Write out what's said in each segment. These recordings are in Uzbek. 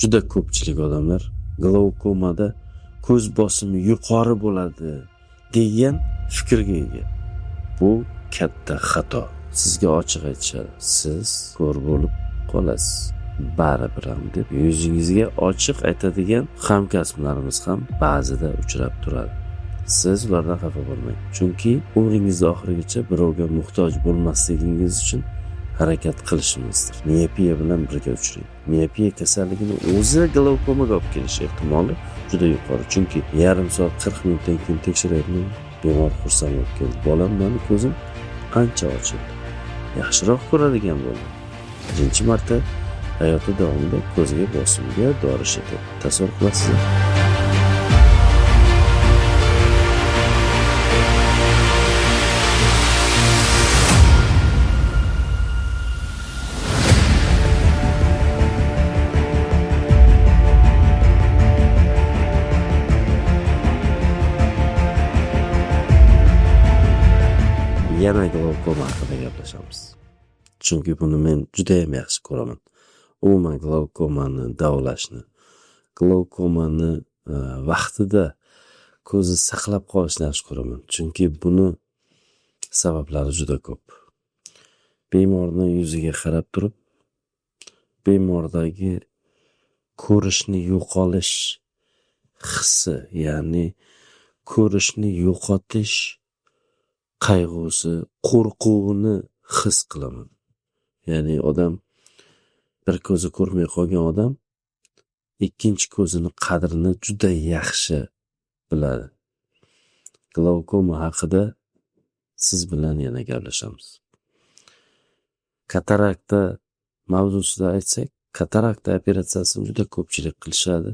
Juda ko'pchilik odamlar glaukomada ko'z bosimi yuqori bo'ladi degan fikrga ega. Bu katta xato. Sizga ochiq aytishadi. Siz ko'r bo'lib qolasiz. Baribir ham deb yuzingizga ochiq aytadigan hamkasblarimiz ham ba'zida uchrab turadi. Siz ulardan xafa bo'lmang. Chunki umringizni oxirigacha birovga muhtoj bo'lmasligingiz uchun harakat qilishinizdir. Miyopiya bilan birga uchrang. Miyopiya kasalligini o'zi glaukomaga olib kelish ehtimoli juda yuqori. Chunki yarim soat 40 minutdan keyin tekshirayapman. Bemor xursand bo'lib keldi. Bolam meni ko'zim ancha ochildi. Yaxshiroq ko'radigan bo'ldim. Birinchi marta hayoti davomida ko'ziga bosimga dori ishlatadi. Tasavvur qilasizmi? Yana glaukoma haqida gaplashamiz. Chunki buni men juda ham yaxshi ko'raman. Umuman glaukomani davolashni, glaukomani vaqtida ko'zni saqlab qolishni yaxshi ko'raman. Chunki buni sabablari juda ko'p. Bemorning yuziga qarab turib, bemordagi ko'rishni yo'qolish hissi, ya'ni ko'rishni yo'qotish qayg'usi, qo'rquvini his qilaman. Ya'ni odam bir ko'zi ko'rmay qolgan odam ikkinchi ko'zini qadrini juda yaxshi biladi. Glaukoma haqida siz bilan yana gaplashamiz. Katarakta mavzusida aytsak, katarakta operatsiyasini juda ko'pchilik qilishadi.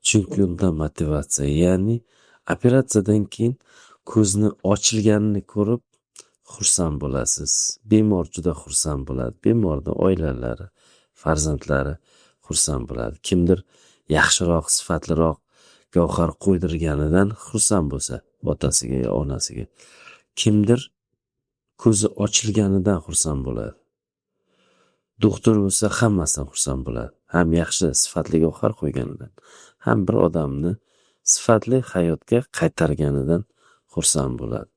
Chunki unda motivatsiya, ya'ni operatsiyadan keyin ko'zni ochilganini ko'rib xursand bo'lasiz. Bemor juda xursand bo'ladi. Bemorning oilalari, farzandlari xursand bo'ladi. Kimdir yaxshiroq, sifatliroq gavhar qo'ydirganidan xursand bo'lsa, otasiga yo onasiga. Kimdir ko'zi ochilganidan xursand bo'ladi. Doktor bo'lsa hammasidan xursand bo'ladi. Ham yaxshi, sifatli gavhar qo'yganidan, ham bir odamni sifatli hayotga qaytarganidan xursand bo'ladi.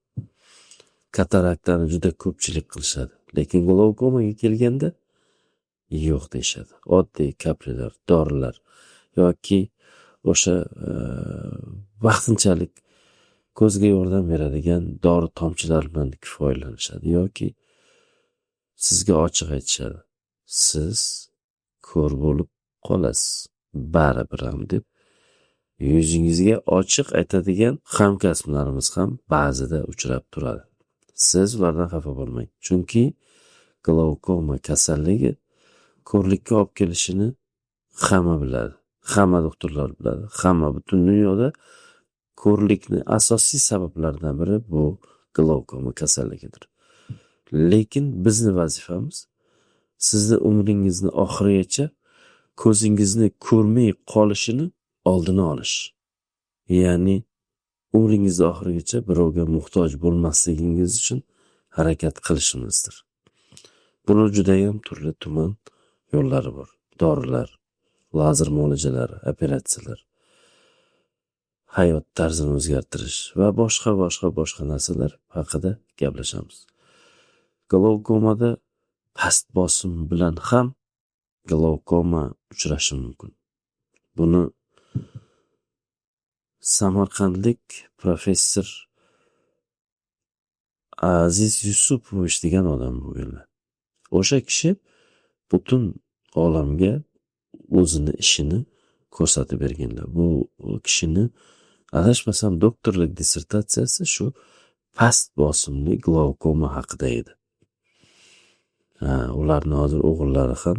Kataraktani juda ko'pchilik qilishadi. Lekin glaukomaga kelganda yo'q deyishadi. Oddiy kaprilar, dorilar yoki o'sha vaqtinchalik ko'zga yordam beradigan dori tomchilar bilan kifoyalanishadi yoki sizga ochiq aytishadi. Siz ko'r bo'lib qolasiz. Baribir ham deb yuzingizga ochiq aytadigan hamkasblarimiz ham ba'zida uchrab turadi. Siz ulardan xafa bo'lmang. Chunki glaukoma kasalligi ko'rlikka olib kelishini hamma biladi. Hamma doktorlar biladi. Hamma butun dunyoda ko'rlikni asosiy sabablaridan biri bu glaukoma kasalligidir. Lekin bizning vazifamiz sizni umringizni oxirigacha ko'zingizni ko'rmay qolishini oldini olish. Ya'ni umringiz oxirigacha birovga muhtoj bo'lmasligingiz uchun harakat qilishimizdir. Buni juda ham turli tuman yo'llari bor. Dorilar, lazer muolajalari, operatsiyalar, hayot tarzini o'zgartirish va boshqa narsalar haqida gaplashamiz. Glaukomada past bosim bilan ham glaukoma uchrashi mumkin. Buni Samarqandlik professor Aziz Yusupovich degan odam bo'lganlar. O'sha kishi butun olamga o'zini ishini ko'rsatib berganlar. Bu kishini adashmasam doktorlik dissertatsiyasi shu past bosimli glaukoma haqida edi. Ularni hozir o'g'illari ham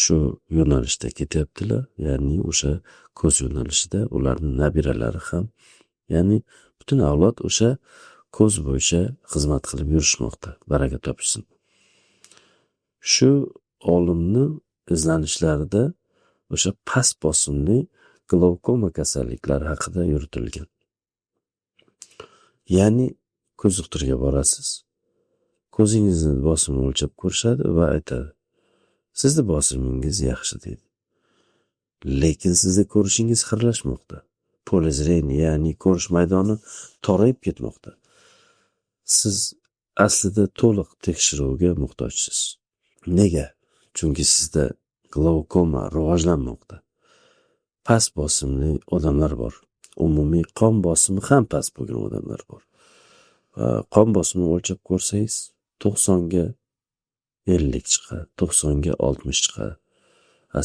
shu yo'nalishda ketyaptilar, ya'ni o'sha ko'z yo'nalishida ularning nabiralari ham, ya'ni butun avlod o'sha ko'z bo'yicha xizmat qilib yurishmoqda. Baraka topishsin. Shu olimni izlanishlarida o'sha past bosimli glaukoma kasalliklari haqida yuritilgan. Ya'ni ko'z doktoriga borasiz, ko'zingizni bosimini o'lchab ko'rishadi va aytadi: sizni bosimingiz yaxshi deydi. lekin sizni ko'rishingiz xiralashmoqda. Pole zreniya, ya'ni ko'rish maydoni torayib ketmoqda. Siz aslida to'liq tekshiruvga muhtojsiz. Nega? Chunki sizda glaukoma rivojlanmoqda. Past bosimli odamlar bor. Umumiy qon bosimi ham past bo'lgan odamlar bor. Qon bosimini o'lchab ko'rsangiz 90 ga 50 chiqadi, 90 ga 60 chiqadi.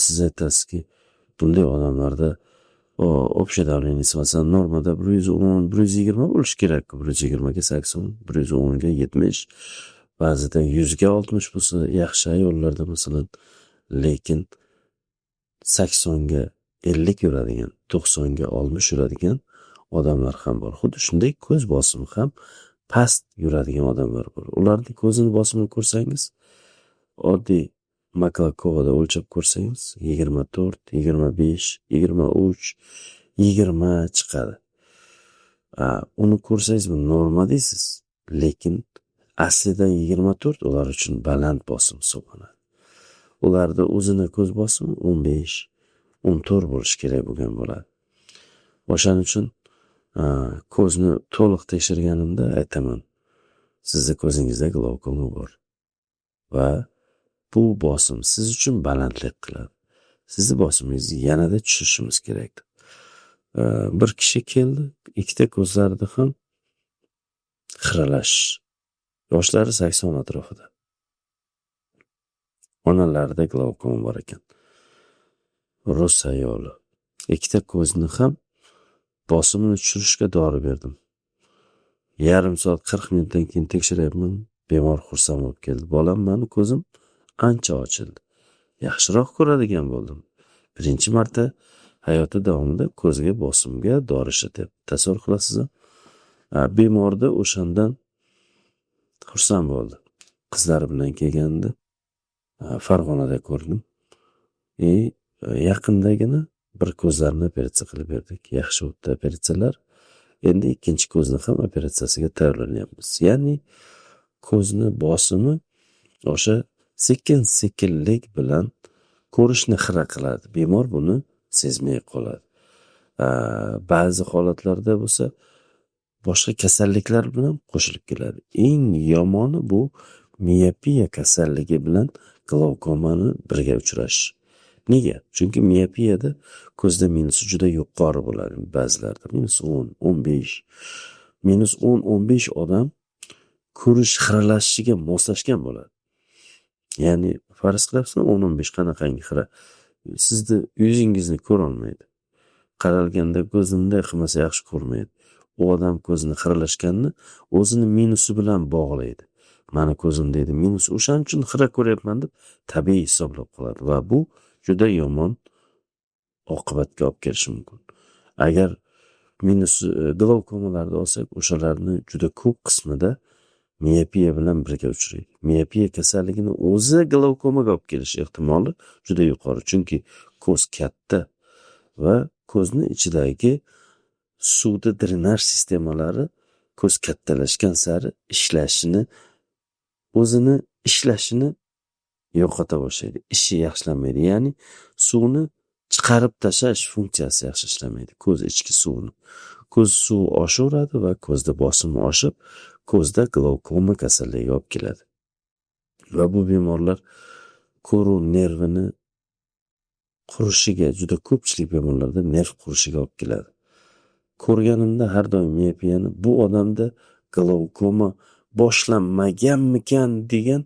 Siz aytasizki, bunday odamlarda общее давление masalan normada 110, 120 bo'lishi kerak-ku, 120 ga 80, 110 ga 70, ba'zida 100 ga 60 bo'lsa yaxshi ayollarda masalan, lekin 80 ga 50 yuradigan, 90 ga 60 yuradigan odamlar ham bor. Xuddi shunday ko'z bosimi ham past yuradigan odamlar bor. Ularning ko'zini bosimini ko'rsangiz, oddiy Maklakovada o'lchab ko'rsangiz 24, 25, 23, 20 chiqadi. Uni ko'rsangiz bu norma deysiz, lekin aslida 24 ular uchun baland bosim hisoblanadi. Ularda o'zini ko'z bosimi 15, 14 bo'lishi kerak bo'lgan bo'ladi. O'shaning uchun ko'zni to'liq tekshirganimda aytaman, sizni ko'zingizda glaukoma bor va bu bosim siz uchun balandlik qiladi. Sizni bosimingizni yanada tushirishimiz kerak. Bir kishi keldi, ikkita ko'zlarida ham xiralash. Yoshlari 80 atrofida. Onalarida glaukoma bor ekan. Rus ayoli. Ikkita ko'zni ham bosimini tushirishga dori berdim. Yarim soat 40 minutdan keyin tekshiryapman. Bemor xursand bo'lib keldi. Bolam, meni ko'zim ancha ochildi. Yaxshiroq ko'radigan bo'ldim. Birinchi marta hayoti davomida ko'zga bosimga dori ishlatyapti. Tasavvur qilasizmi? Bemorda o'shandan xursand bo'ldi. Qizlari bilan kelganda Farg'onada ko'rdim. Yaqindagina bir ko'zlarni operatsiya qilib berdik. Yaxshi o'tdi operatsiyalar. Endi ikkinchi ko'zni ham operatsiyasiga tayyorlanyapmiz. Ya'ni ko'zni bosimi o'sha sekin-sekinlik bilan ko'rishni xira qiladi. Bemor buni sezmay qoladi. Ba'zi holatlarda bo'lsa boshqa kasalliklar bilan qo'shilib keladi. Eng yomoni bu miopiya kasalligi bilan glaukomani birga uchrashi. Nega? Chunki miopiyada ko'zda minusi juda yuqori bo'ladi. Ba'zilarda -10, 15, -10, 15 odam ko'rish xiralashishiga moslashgan bo'ladi. Ya'ni farz qilyapsizmi, 10-15 qanaqangi xira. Sizni yuzingizni ko'ra olmaydi. Qaralganda ko'zimda qilmasa yaxshi ko'rmaydi. U odam ko'zini xiralashganini o'zini minusi bilan bog'laydi. Mani ko'zim deydi minus, o'shaning uchun xira ko'ryapman deb tabiiy hisoblab qoladi va bu juda yomon oqibatga olib kelishi mumkin. Agar minus glaukomalarni olsak, o'shalarni juda ko'p qismida miopiya bilan birga uchraydi. Miopiya kasalligini o'zi glaukomaga olib kelish ehtimoli juda yuqori, chunki ko'z katta va ko'zni ichidagi suvda drenaj sistemalari ko'z kattalashgan sari o'zini ishlashini yo'qota boshlaydi. Ishi yaxshilanmaydi. Ya'ni suvni chiqarib tashlash funksiyasi yaxshi ishlamaydi. Ko'z ichki suvni. Ko'z suvi oshaveradi va ko'zda bosimi oshib, ko'zda glaukoma kasalligiga olib keladi. Va bu bemorlar ko'ruv nervini qurishiga, juda ko'pchilik bemorlarda nerv qurishiga olib keladi. Ko'rganimda har doim miopiyani bu odamda glaukoma boshlanmaganmikan degan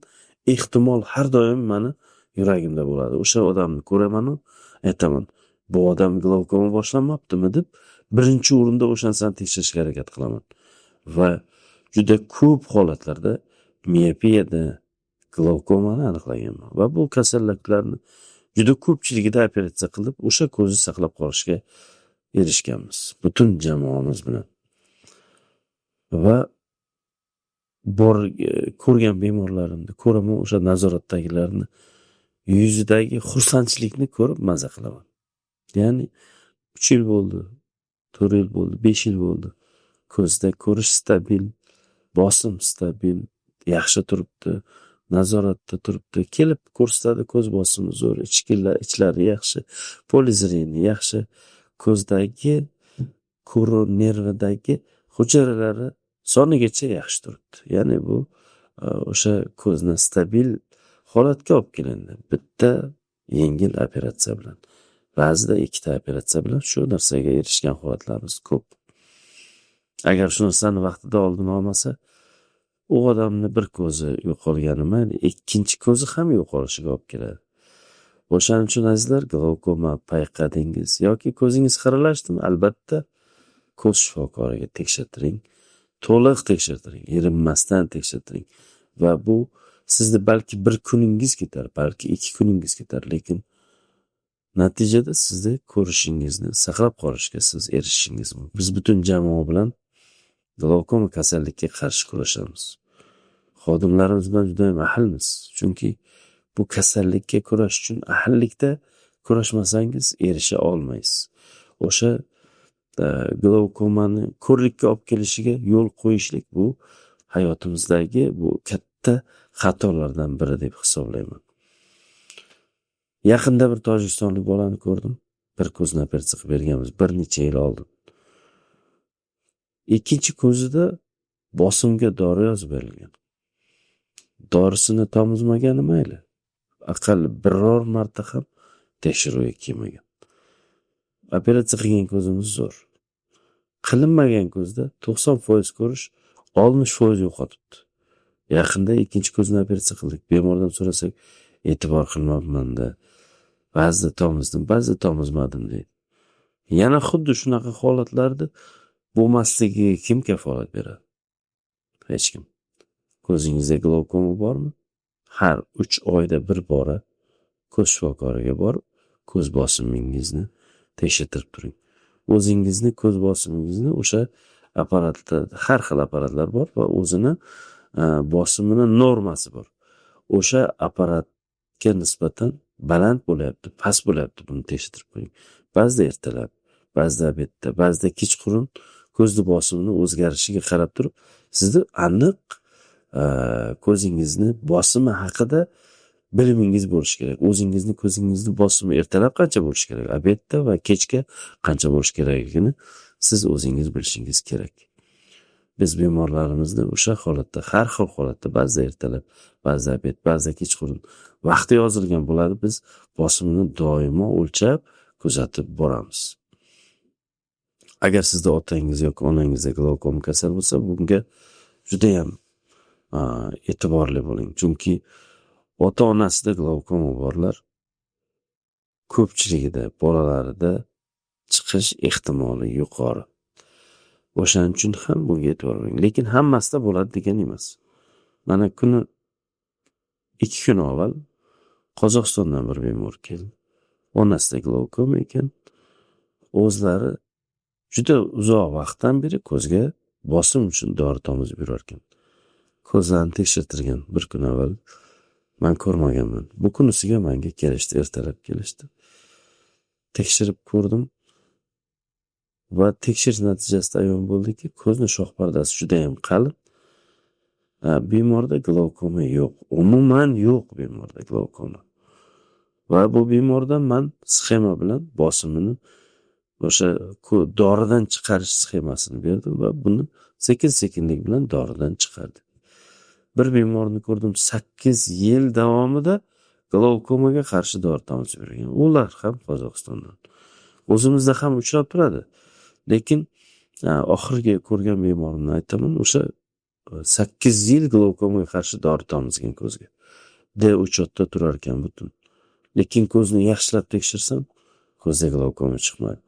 ehtimol har doim meni yuragimda bo'ladi. O'sha odamni ko'raman-u, aytaman, bu odam glaukoma boshlanmabdimi deb birinchi o'rinda o'shansani tekshirishga harakat qilaman. Va juda ko'p holatlarda miopiyada glaukomani aniqlaganman. Va bu kasalliklarni juda ko'pchiligida operatsiya qilib, o'sha ko'zni saqlab qolishga erishganmiz. Butun jamoamiz bilan. Va ko'rgan bemorlarimni ko'raman, o'sha nazoratdagilarni yuzidagi xursandchilikni ko'rib maza qilaman. Ya'ni 3 yil bo'ldi, 4 yil bo'ldi, 5 yil bo'ldi. Ko'zda ko'rish stabil, bosim stabil, yaxshi turibdi. nazoratda turibdi, kelib ko'rsatadi, ko'z bosimi zo'r, ichlari yaxshi, polizreni yaxshi, ko'zdagi ko'ruv nervidagi hujayralari sonigacha yaxshi turibdi. Ya'ni bu o'sha ko'zni stabil holatga olib kelindi bitta yengil operatsiya bilan. Ba'zida ikkita operatsiya bilan shu narsaga erishgan holatlarimiz ko'p. Agar shu narsani vaqtida oldini olmasa, u odamni bir ko'zi yo'qolgani mayli, ikkinchi ko'zi ham yo'qolishiga olib keladi. O'shaning uchun azizlar, glaukoma payqadingiz yoki ko'zingiz xiralashdimi, albatta ko'z shifokoriga tekshirtiring. To'liq tekshirtiring, erinmasdan tekshirtiring. Va bu sizni balki bir kuningiz ketar, balki 2 kuningiz ketar, lekin natijada sizni ko'rishingizni saqlab qolishga siz erishishingiz mumkin. Biz butun jamoa bilan glaukoma kasallikka qarshi kurashamiz. Xodimlarimiz bilan juda ham ahilmiz. Chunki bu kasallikka kurash uchun ahillikda kurashmasangiz erisha olmaysiz. O'sha glaukomani ko'rlikka olib kelishiga yo'l qo'yishlik bu hayotimizdagi bu katta xatolardan biri deb hisoblayman. Yaqinda bir tojikistonlik bolani ko'rdim. Bir ko'zni operatsiya qilib berganmiz bir necha yil oldin. Ikkinchi ko'zida bosimga dori yozib berilgan. Dorisini tomizmagani mayli, aqalli biror marta ham tekshiruvga kelmagan. Operatsiya qilgan ko'zimiz zo'r. Qilinmagan ko'zda 90% ko'rish 60% yo'qotibdi. Yaqinda ikkinchi ko'zni operatsiya qildik. Bemordan so'rasak, e'tibor qilmabman-da. Ba'zida tomizdim, ba'zida tomizmadim deydi. Yana xuddi shunaqa holatlarda bo'lmasligiga kim kafolat beradi? Hech kim. Ko'zingizda glaukoma bormi? Har 3 oyda bir bora ko'z shifokoriga borib, ko'z bosimingizni tekshirtirib turing. O'zingizni ko'z bosimingizni o'sha apparatda har xil apparatlar bor va o'zini bosimini normasi bor. O'sha apparatga nisbatan baland bo'lyapti, past bo'lyapti, buni tekshirtirib qo'ying. Ba'zida ertalab, ba'zida obedda, ba'zida kechqurun ko'zni bosimini o'zgarishiga qarab turib, sizni aniq ko'zingizni bosimi haqida bilimingiz bo'lishi kerak. O'zingizni ko'zingizni bosimi ertalab qancha bo'lishi kerak, obedda va kechga qancha bo'lishi kerakligini siz o'zingiz bilishingiz kerak. Biz bemorlarimizni o'sha holatda, har xil holatda, ba'zida ertalab, ba'zida obed, ba'zida kechqurun vaqti yozilgan bo'ladi. Biz bosimini doimo o'lchab, kuzatib boramiz. Agar sizda otangiz yoki onangizda glaukoma kasal bo'lsa, bunga juda ham e'tiborli bo'ling. Chunki ota-onasida glaukoma borlar ko'pchiligida bolalarida chiqish ehtimoli yuqori. O'shaning uchun ham bunga e'tibor bering. Lekin hammasida bo'ladi degani emas. Mana 2 kun avval Qozog'istondan bir bemor keldi. Onasida glaukoma ekan. O'zlari juda uzoq vaqtdan beri ko'zga bosim uchun dori tomizib yurar ekan. Ko'zlarini tekshirtirgan bir kun avval. Men ko'rmaganman. Bu kunisiga menga kelishdi, ertalab kelishdi. Tekshirib ko'rdim va tekshirish natijasida ayon bo'ldiki, ko'zni shoh pardasi juda ham qalin. Bemorda glaukoma yo'q. Umuman yo'q bemorda glaukoma. Va bu bemordan men sxema bilan bosimini o'sha doridan chiqarish sxemasini berdim va buni sekin-sekinlik bilan doridan chiqardi. Bir bemorni ko'rdim 8 yil davomida glaukomaga qarshi dori tomizib bergan. Ular ham Qozog'istondan. O'zimizda ham uchrab turadi. Lekin oxirgi ko'rgan bemorimni aytaman, o'sha 8 yil glaukomaga qarshi dori tomizgan ko'zga. D-uchotda turar ekan butun. Lekin ko'zni yaxshilab tekshirsam, ko'zda glaukoma chiqmadi.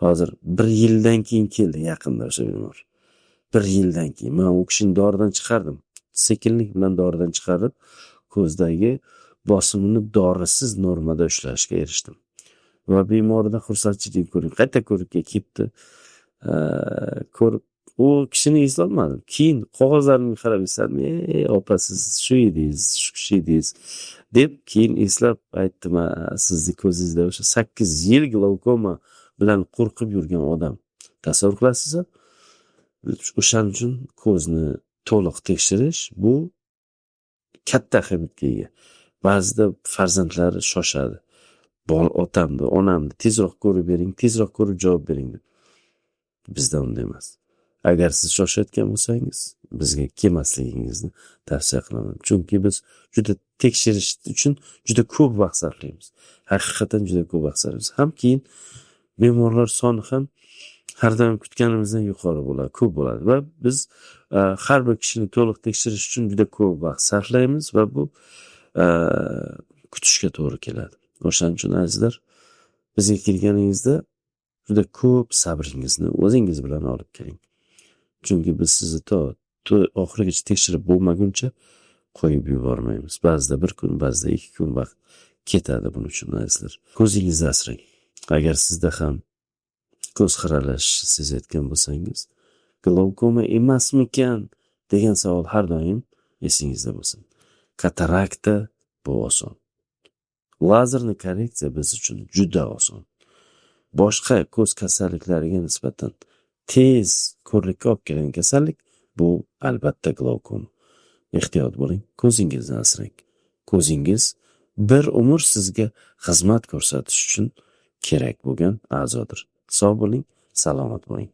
Hozir 1 yildan keyin keldi yaqinda o'sha bemor. 1 yildan keyin men u kishini doridan chiqardim. Sekinlik bilan doridan chiqarib, ko'zdagi bosimini dorisiz normada ushlashga erishdim. Va bemorda xursandchilik ko'ring. Qayta ko'rikka kelibdi. Ko'rib, u kishini eslolmadim. Keyin qog'ozlarimga qarab esladim. Opa, siz shu edingiz, shu kishi edingiz deb keyin eslab aytdim, sizni ko'zingizda o'sha 8 yil glaukoma bilan qo'rqib yurgan odam. Tasavvur qilasizmi? O'shaning uchun ko'zni to'liq tekshirish bu katta ahamiyatga ega. Ba'zida farzandlari shoshadi. Otamni, onamni tezroq ko'rib bering, tezroq ko'rib javob bering deb. Bizda unday emas. Agar siz shoshayotgan bo'lsangiz, bizga kelmasligingizni tavsiya qilaman. Chunki biz juda tekshirish uchun juda ko'p vaqt sarflaymiz. Haqiqatan juda ko'p vaqt sarflaymiz. Ham keyin bemorlar soni ham har doim kutganimizdan yuqori bo'ladi, ko'p bo'ladi va biz har bir kishini to'liq tekshirish uchun juda ko'p vaqt sarflaymiz va bu kutishga to'g'ri keladi. O'shaning uchun azizlar, bizga kelganingizda juda ko'p sabringizni o'zingiz bilan olib keling. Chunki biz sizni to oxirigacha tekshirib bo'lmaguncha qo'yib yubormaymiz. Ba'zida 1 kun, ba'zida 2 kun vaqt ketadi buning uchun azizlar. Ko'zingizni asrang. Agar sizda ham ko'z xiralash sezayotgan bo'lsangiz, glaukoma emasmikan degan savol har doim esingizda bo'lsin. Katarakta bu oson. Lazerni korreksiya biz uchun juda oson. Boshqa ko'z kasalliklariga nisbatan tez ko'rlikka olib keladigan kasallik bu albatta glaukoma. Ehtiyot bo'ling, ko'zingizni asrang. Ko'zingiz bir umr sizga xizmat ko'rsatish uchun kerak bo'lgan a'zodir. Sog' bo'ling, salomat bo'ling.